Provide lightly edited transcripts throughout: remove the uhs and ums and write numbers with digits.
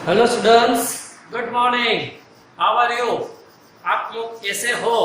Hello students, good morning. How are you? आप लोग कैसे हो?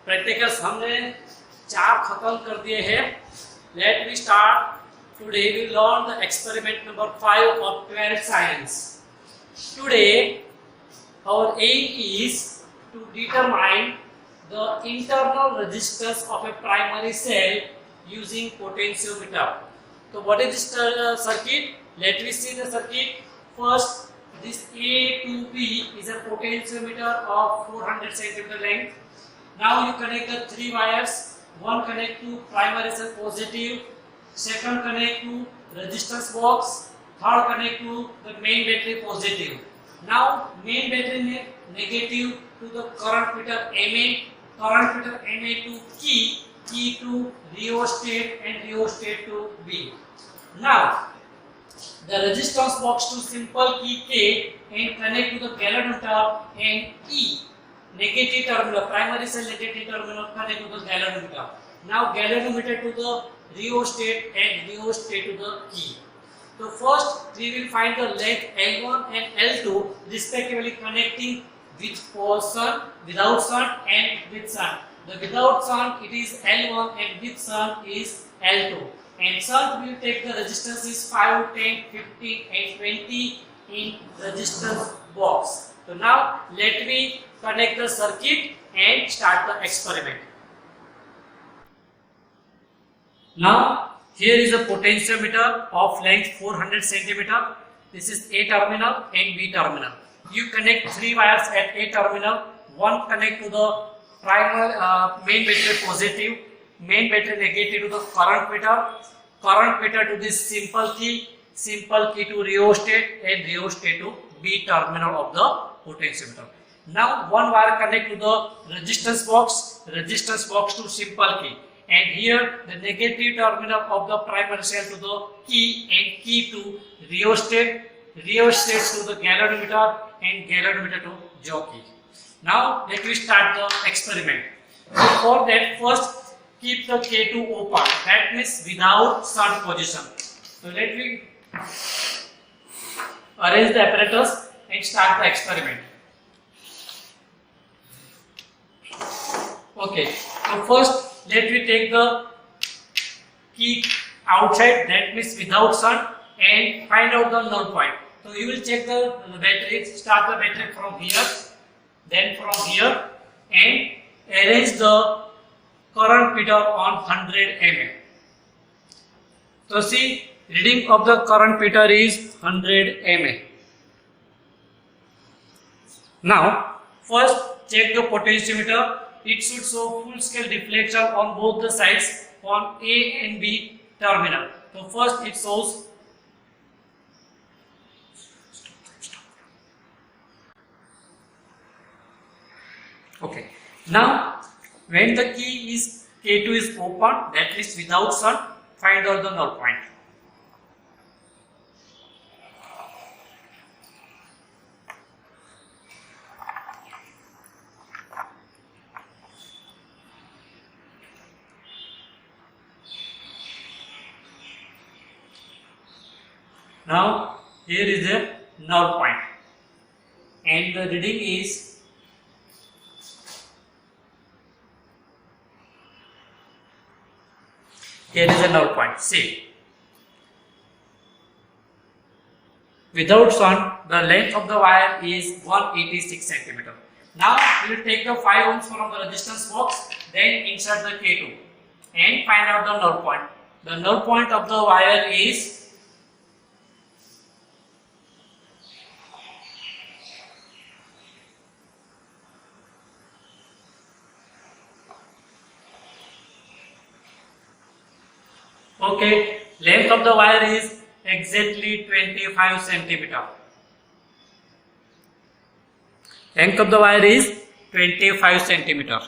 प्रैक्टिकल्स हमने 4 खत्म कर दिए हैं। Let me start. Today we learn the experiment number 5 of 12th science. Today our aim is to determine the internal resistance of a primary cell using potentiometer. So what is this circuit? Let me see the circuit. First, this A to B is a potentiometer of 400 centimeter length. Now you connect the 3 wires. One connect to primary cell positive, second connect to resistance box, third connect to the main battery positive. Now main battery negative to the current meter MA, current meter MA to key to rheostat and rheostat to B. Now the resistance box to simple key K and connect to the galvanometer and E. Negative terminal, primary cell negative terminal connect to the galvanometer. Now galvanometer to the rheostat and rheostat to the key. So first we will find the length L1 and L2 respectively connecting with sun, without sun and with sun. The without sun it is L1 and with sun is L2. And sun will take the resistance is 5, 10, 15 and 20 in resistance box. So now let me connect the circuit and start the experiment. Now here is a potentiometer of length 400 centimeter. This is A terminal and B terminal. You connect 3 wires at A terminal. One connect to the primary main battery positive, main battery negative to the current meter to this simple key to rheostat and rheostat to B terminal of the potentiometer. Now one wire connect to the resistance box to simple key. And here the negative terminal of the primary cell to the key and key to rheostat to the galvanometer and galvanometer to jockey. Now let me start the experiment. So for that, first keep the K2 open, that means without sun position. So let me arrange the apparatus and start the experiment. Okay, so first let me take the key outside, that means without sun, and find out the null point. So you will check the battery, start the battery from here, then from here, and arrange the current meter on 100 mA. So see, reading of the current meter is 100 mA. Now first check the potentiometer. It should show full scale deflection on both the sides on A and B terminal. So first it shows okay. Now when the key is K2 is open, that is without sun, find out the null point. Now here is a null point and the reading is here is a null point. See, without sun the length of the wire is 186 centimeter. Now we will take the 5 ohms from the resistance box, then insert the K2 and find out the null point. The null point of the wire is okay, length of the wire is exactly 25 centimeter. Length of the wire is 25 centimeter.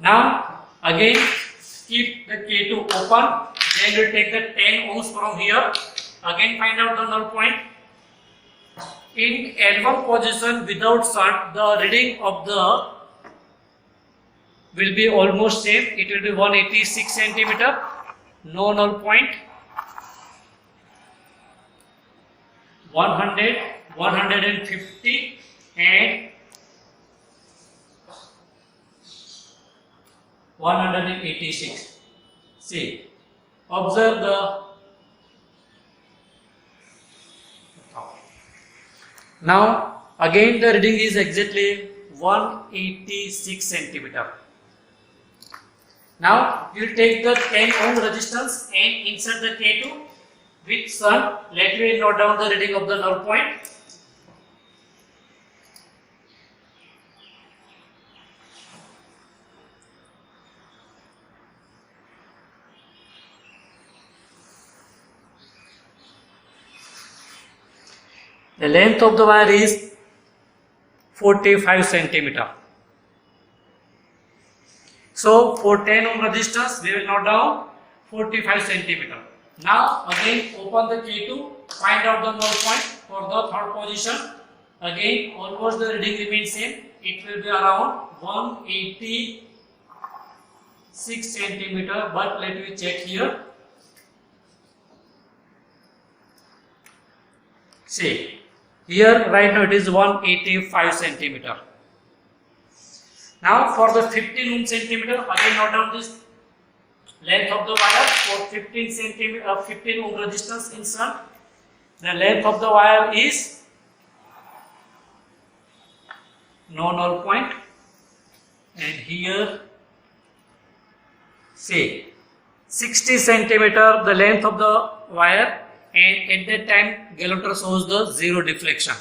Now again keep the K2 open, then you take the 10 ohms from here, again find out the null point. In L1 position without sun, the reading of the will be almost same. It will be 186 centimeter. No null point. 100, 150 and 186. See, observe the now again the reading is exactly 186 centimeter. Now you take the 10 ohm resistance and insert the K2 with sun. Let me note down the reading of the null point. The length of the wire is 45 centimeter. So for 10 ohm resistance, we will note down 45 centimeter. Now again open the K2, find out the null point for the third position. Again almost the reading remains same. It will be around 186 centimeter. But let me check here. See, here right now it is 185 centimeter. Now for the 15 ohm centimeter, again note down this length of the wire for 15 centimeter, 15 ohm resistance in sun. The length of the wire is no null point, and here say 60 centimeter the length of the wire, and at that time galvanometer shows the zero deflection.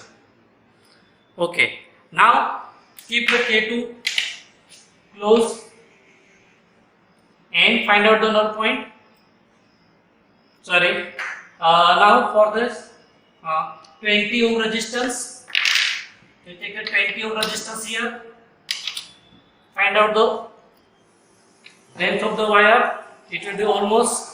Okay, now keep the K2 close and find out the null point. Sorry, now for this 20 ohm resistance, you take the 20 ohm resistance here, find out the length of the wire. It will be almost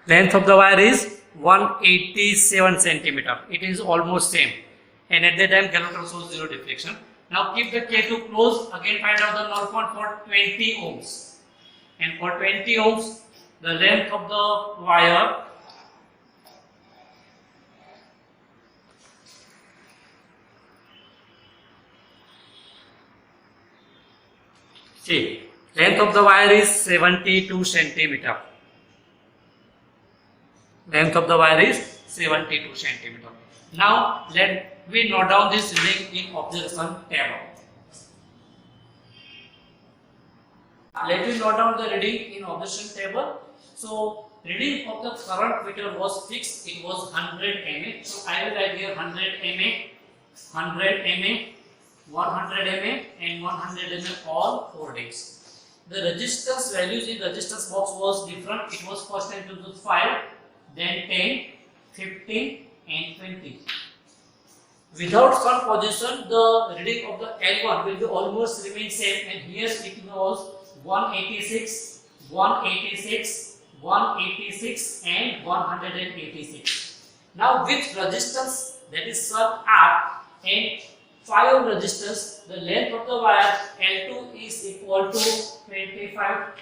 length of the wire is 187 centimeter. It is almost same, and at that time galvanometer shows zero deflection. Now keep the K2 close. Again find out the null point for 20 ohms, and for 20 ohms the length of the wire length of the wire is 72 centimeter. Length of the wire is 72 centimeter. Now let me note down this reading in observation table. Let me note down the reading in observation table. So reading of the current meter was fixed. It was 100 mA. So I will write here 100 mA, 100 mA, 100 mA and 100 mA all 4 days. The resistance values in resistance box was different. It was first time to 5, then 10, 15 and 20. Without sun position, the reading of the L1 will be almost remain same, and here it was 186, 186, 186 and 186. Now with resistance, that is sun R, and 5 ohm resistance, the length of the wire L2 is equal to 25.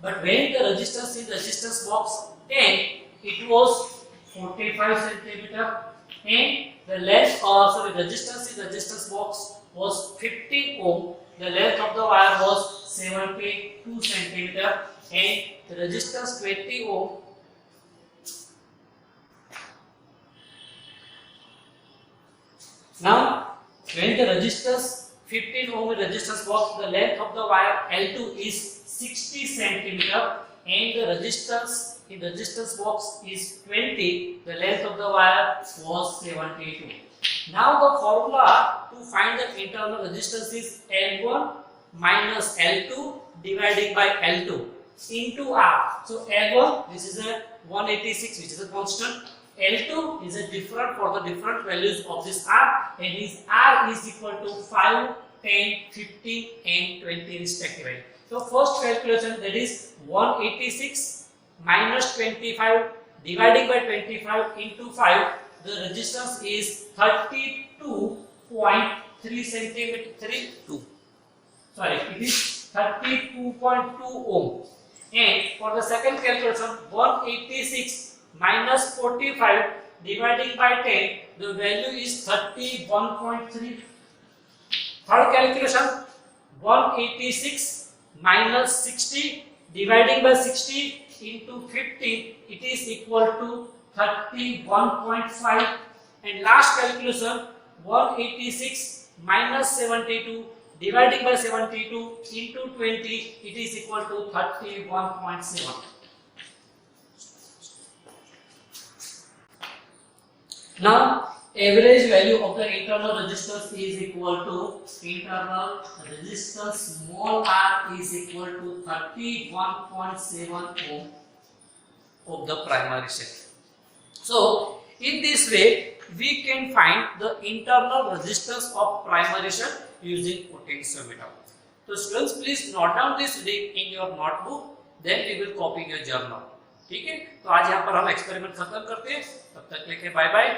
But when the resistance in the resistance box 10, it was 45 centimeter, and the length resistance in the resistance box was 15 ohm. The length of the wire was 72 centimeter, and the resistance 20 ohm. Now when the resistance 15 ohm resistance box, the length of the wire L2 is 60 centimeter, and the resistance in the resistance box is 20, the length of the wire was 72. Now the formula to find the internal resistance is L1 minus L2 divided by L2 into R. So L1, this is a 186, which is a constant. L2 is a different for the different values of this R, and his R is equal to 5, 10, 15 and 20 respectively. So first calculation, that is 186 minus 25 dividing by 25 into 5, the resistance is 32 32.3 centimeter 32 sorry it is 32.2 ohm. And for the second calculation 186 minus 45 dividing by 10 the value is 31.3. Third calculation 186 minus 60 dividing by 60 into 50 it is equal to 31.5. And last calculation 186 minus 72 dividing by 72 into 20 it is equal to 31.7. Now average value of the internal resistance is equal to internal resistance small r is equal to 31.7 ohm of the primary set. So in this way we can find the internal resistance of primary set using potentiometer. So students please note down this link in your notebook, then we will copy in your journal. ठीक है, तो आज यहाँ पर हम experiment खत्म करते हैं, तब तक लेके बाय बाय।